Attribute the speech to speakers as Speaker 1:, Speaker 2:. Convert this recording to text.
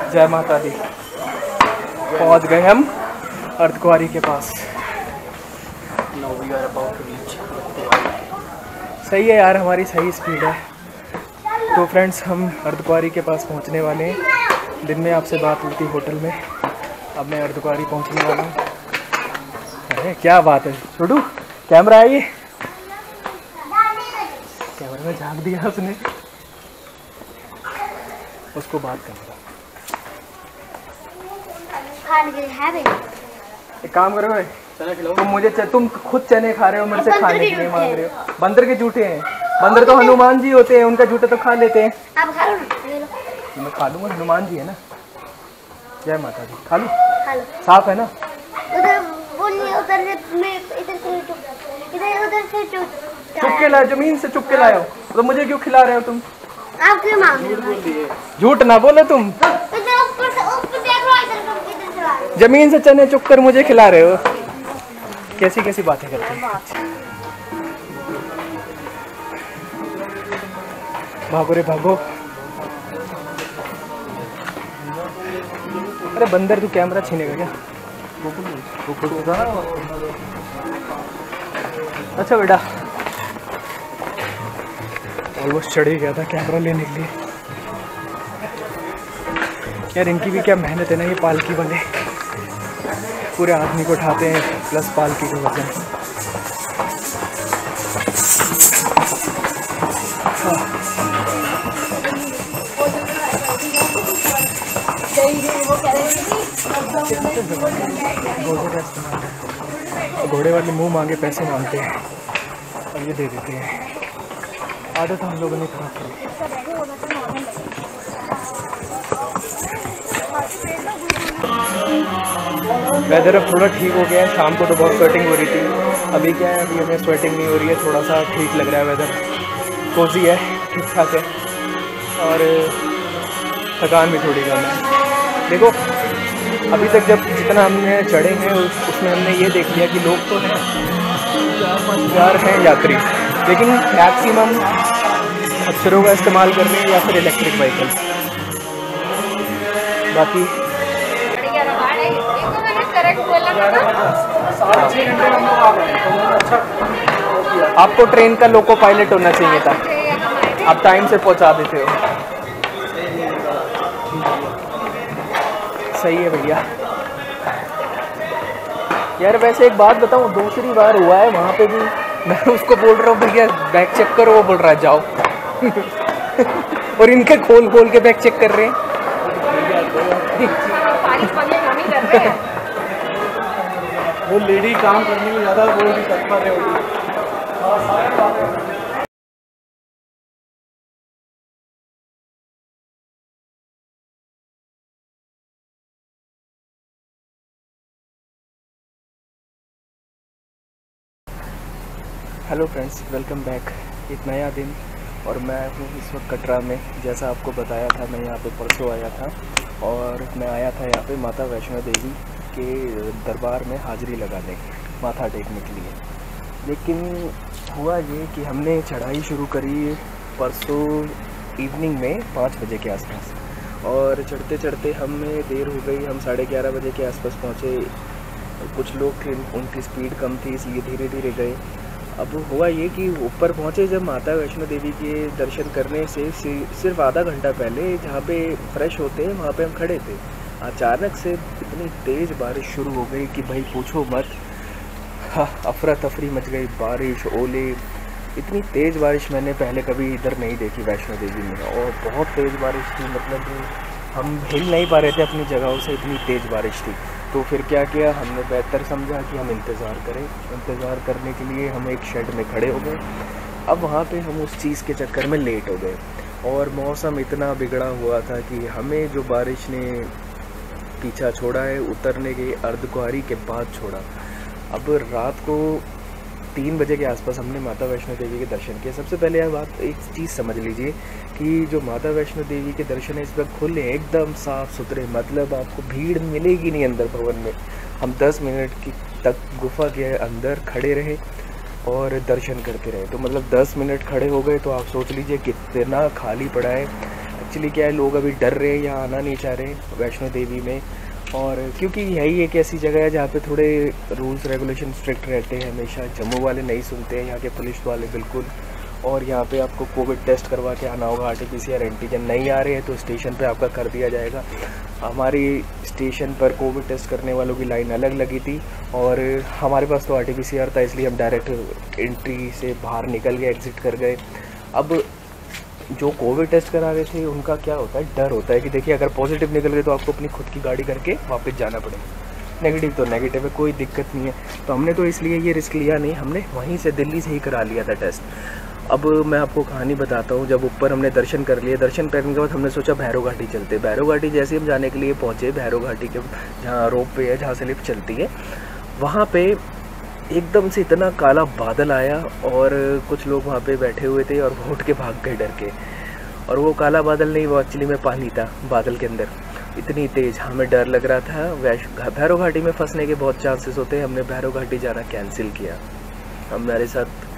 Speaker 1: जय माता दी। पहुंच गए हम अर्धकुंवारी के पास। सही है यार, हमारी सही स्पीड है। तो फ्रेंड्स, हम अर्धकुंवारी के पास पहुंचने वाले हैं। दिन में आपसे बात हुई थी होटल में, अब मैं अर्धकुंवारी पहुंचने वाला हूँ। अरे क्या बात है छोटू, कैमरा है ये, कैमरे में झांक दिया उसने। उसको बात करूँगा। एक काम करो भाई, तुम खुद चने खा रहे हो, मेरे से खाने के लिए मांग रहे हो। बंदर के जूठे हैं, बंदर तो हनुमान जी होते हैं, उनका जूठे तो खा लेते हैं।
Speaker 2: आप खा लो ना।
Speaker 1: मैं खा लूंगा, हनुमान जी है ना। जय माता दी। खा लो, साफ है ना।
Speaker 2: उधर बोलिए, उधर से इधर से
Speaker 1: चुप के लाए, जमीन से चुप के लाए हो तो मुझे क्यों खिला रहे हो तुम?
Speaker 2: आप क्यों मांग रहे हो?
Speaker 1: झूठ ना बोलो तुम।
Speaker 2: ऊपर देख लो, इधर से
Speaker 1: जमीन से चने चुप कर मुझे खिला रहे हो। कैसी कैसी बातें करते हैं। भागो रे भागो। अरे बंदर, तू कैमरा छीनेगा क्या? अच्छा बेटा, ऑलमोस्ट चढ़ ही गया था कैमरा लेने के लिए। यार इनकी भी क्या मेहनत है ना, ये पालकी वाले पूरे आदमी को उठाते हैं प्लस पालकी का वजन। घोड़े वाले मुंह मांगे पैसे मांगते हैं और ये दे देते हैं। आदत हम लोगों ने खराब की। वेदर अब थोड़ा ठीक हो गया है। शाम को तो बहुत स्वेटिंग हो रही थी, अभी क्या है, अभी हमें स्वेटिंग नहीं हो रही है। थोड़ा सा ठीक लग रहा है, वेदर कोजी है, ठीक ठाक है और थकान भी थोड़ी कम है। देखो अभी तक जब जितना हमने चढ़े हैं उसमें हमने ये देख लिया कि लोग तो हैं 4 हैं यात्री, लेकिन मैक्सिमम अक्षरों का इस्तेमाल कर रहे हैं या फिर इलेक्ट्रिक व्हीकल। बाकी आपको ट्रेन का लोको पायलट होना चाहिए था, आप टाइम से पहुंचा देते हो। सही है भैया। यार वैसे एक बात बताऊं, दूसरी बार हुआ है वहाँ पे भी, मैं उसको बोल रहा हूँ भैया बैग चेक करो, वो बोल रहा है जाओ। और इनके खोल खोल के बैग चेक कर रहे हैं। वो लेडी काम करने में ज़्यादा वो भी तत्पर है। Hello friends, welcome back. एक नया दिन और मैं हूँ इस वक्त कटरा में। जैसा आपको बताया था, मैं यहाँ पे परसों आया था और मैं आया था यहाँ पे माता वैष्णो देवी के दरबार में हाज़िरी लगाने, माथा टेकने के लिए। लेकिन हुआ ये कि हमने चढ़ाई शुरू करी परसों इवनिंग में 5 बजे के आसपास, और चढ़ते चढ़ते हमें देर हो गई। हम 11:30 बजे के आसपास पहुँचे। कुछ लोग थे, उनकी स्पीड कम थी, इसलिए धीरे धीरे गए। अब हुआ ये कि ऊपर पहुँचे जब माता वैष्णो देवी के दर्शन करने से सिर्फ आधा घंटा पहले जहाँ पे फ्रेश होते हैं वहाँ पे हम खड़े थे, अचानक से इतनी तेज़ बारिश शुरू हो गई कि भाई पूछो मत। अफरा तफरी मच गई, बारिश, ओले। इतनी तेज़ बारिश मैंने पहले कभी इधर नहीं देखी वैष्णो देवी में, और बहुत तेज़ बारिश थी। मतलब हम हिल नहीं पा रहे थे अपनी जगहों से, इतनी तेज़ बारिश थी। तो फिर क्या किया हमने, बेहतर समझा कि हम इंतज़ार करें। इंतज़ार करने के लिए हम एक शेड में खड़े हो गए। अब वहाँ पे हम उस चीज़ के चक्कर में लेट हो गए, और मौसम इतना बिगड़ा हुआ था कि हमें जो बारिश ने पीछा छोड़ा है उतरने के अर्धकुंवारी के बाद छोड़ा। अब रात को 3 बजे के आसपास हमने माता वैष्णो देवी के दर्शन किए। सबसे पहले यह बात, एक चीज़ समझ लीजिए कि जो माता वैष्णो देवी के दर्शन है इस वक्त खुले हैं, एकदम साफ़ सुथरे। मतलब आपको भीड़ मिलेगी नहीं अंदर भवन में। हम 10 मिनट तक गुफा के अंदर खड़े रहे और दर्शन करते रहे। तो मतलब 10 मिनट खड़े हो गए तो आप सोच लीजिए कितना खाली पड़ा है। एक्चुअली क्या है, लोग अभी डर रहे हैं, यहाँ आना नहीं चाह रहे वैष्णो देवी में। और क्योंकि यही एक ऐसी जगह है जहाँ पे थोड़े रूल्स रेगुलेशन स्ट्रिक्ट रहते हैं हमेशा। जम्मू वाले नहीं सुनते हैं, यहाँ के पुलिस वाले बिल्कुल। और यहाँ पे आपको कोविड टेस्ट करवा के आना होगा, आरटीपीसीआर एंटीजन। नहीं आ रहे हैं तो स्टेशन पे आपका कर दिया जाएगा। हमारी स्टेशन पर कोविड टेस्ट करने वालों की लाइन अलग लगी थी और हमारे पास तो आरटीपीसीआर था, इसलिए हम डायरेक्ट एंट्री से बाहर निकल गए, एग्ज़िट कर गए। अब जो कोविड टेस्ट करा रहे थे उनका क्या होता है, डर होता है कि देखिए अगर पॉजिटिव निकल गए तो आपको अपनी खुद की गाड़ी करके वापस जाना पड़ेगा, नेगेटिव तो नेगेटिव है, कोई दिक्कत नहीं है। तो हमने तो इसलिए ये रिस्क लिया नहीं, हमने वहीं से दिल्ली से ही करा लिया था टेस्ट। अब मैं आपको कहानी बताता हूँ। जब ऊपर हमने दर्शन कर लिए, दर्शन करने के बाद हमने सोचा भैरव घाटी चलते। भैरव घाटी जैसे हम जाने के लिए पहुँचे, भैरव घाटी के जहाँ रोप वे है, जहाँ से लिफ्ट चलती है, वहाँ पे एकदम से इतना काला बादल आया और कुछ लोग वहाँ पे बैठे हुए थे और वो उठ के भाग गए डर के। और वो काला बादल नहीं, वो एक्चुअली में पानी था बादल के अंदर, इतनी तेज़ हमें डर लग रहा था। भैरव घाटी में फंसने के बहुत चांसेस होते हैं। हमने भैरव घाटी जाना कैंसिल किया। हमारे साथ